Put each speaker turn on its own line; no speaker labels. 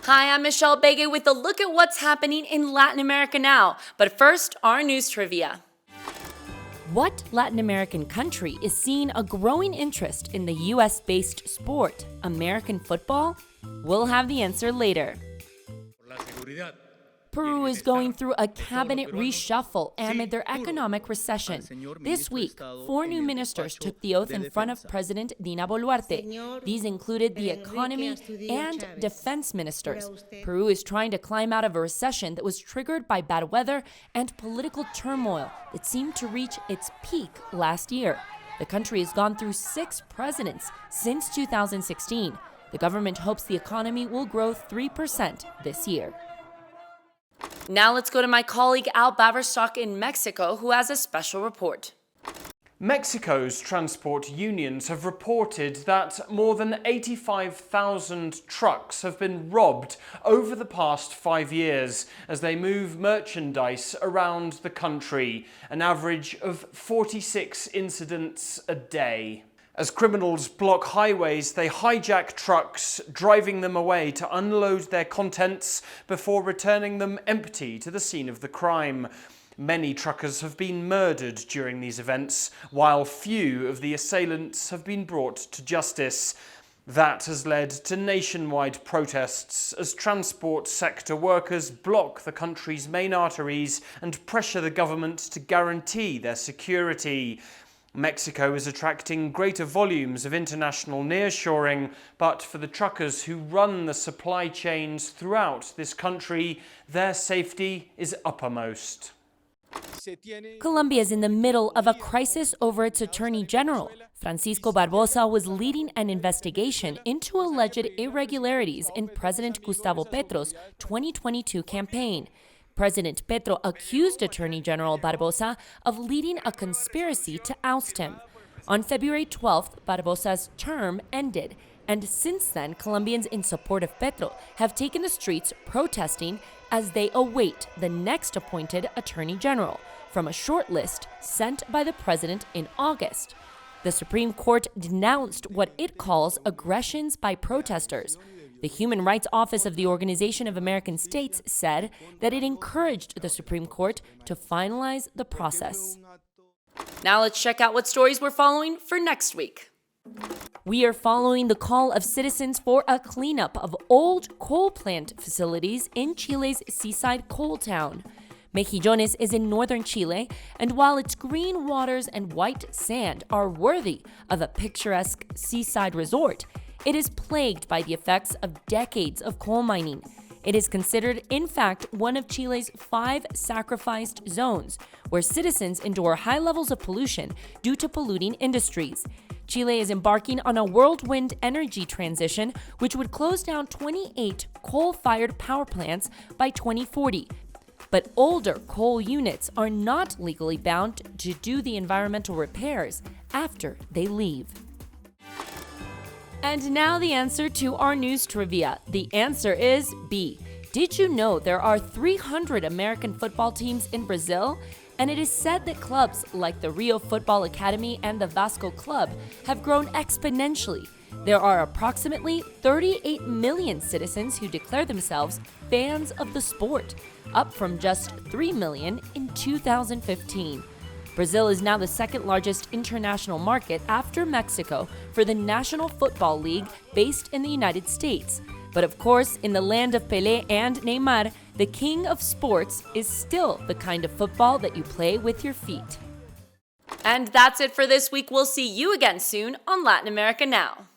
Hi, I'm Michelle Begue with a look at what's happening in Latin America now. But first, our news trivia. What Latin American country is seeing a growing interest in the US-based sport, American football? We'll have the answer later. Peru is going through a cabinet reshuffle amid their economic recession. This week, 4 new ministers took the oath in front of President Dina Boluarte. These included the economy and defense ministers. Peru is trying to climb out of a recession that was triggered by bad weather and political turmoil that seemed to reach its peak last year. The country has gone through 6 presidents since 2016. The government hopes the economy will grow 3% this year. Now let's go to my colleague Al Baverstock in Mexico, who has a special report.
Mexico's transport unions have reported that more than 85,000 trucks have been robbed over the past 5 years as they move merchandise around the country, an average of 46 incidents a day. As criminals block highways, they hijack trucks, driving them away to unload their contents before returning them empty to the scene of the crime. Many truckers have been murdered during these events, while few of the assailants have been brought to justice. That has led to nationwide protests as transport sector workers block the country's main arteries and pressure the government to guarantee their security. Mexico is attracting greater volumes of international nearshoring, but for the truckers who run the supply chains throughout this country, their safety is uppermost.
Colombia is in the middle of a crisis over its attorney general. Francisco Barbosa was leading an investigation into alleged irregularities in President Gustavo Petro's 2022 campaign. President Petro accused Attorney General Barbosa of leading a conspiracy to oust him. On February 12th, Barbosa's term ended, and since then, Colombians in support of Petro have taken the streets protesting as they await the next appointed Attorney General from a short list sent by the president in August. The Supreme Court denounced what it calls aggressions by protesters. The Human Rights Office of the Organization of American States said that it encouraged the Supreme Court to finalize the process. Now let's check out what stories we're following for next week. We are following the call of citizens for a cleanup of old coal plant facilities in Chile's seaside coal town. Mejillones is in northern Chile, and while its green waters and white sand are worthy of a picturesque seaside resort, it is plagued by the effects of decades of coal mining. It is considered, in fact, one of Chile's 5 sacrificed zones, where citizens endure high levels of pollution due to polluting industries. Chile is embarking on a whirlwind energy transition, which would close down 28 coal-fired power plants by 2040. But older coal units are not legally bound to do the environmental repairs after they leave. And now the answer to our news trivia. The answer is B. Did you know there are 300 American football teams in Brazil? And it is said that clubs like the Rio Football Academy and the Vasco Club have grown exponentially. There are approximately 38 million citizens who declare themselves fans of the sport, up from just 3 million in 2015. Brazil is now the second largest international market after Mexico for the National Football League based in the United States. But of course, in the land of Pelé and Neymar, the king of sports is still the kind of football that you play with your feet. And that's it for this week. We'll see you again soon on Latin America Now.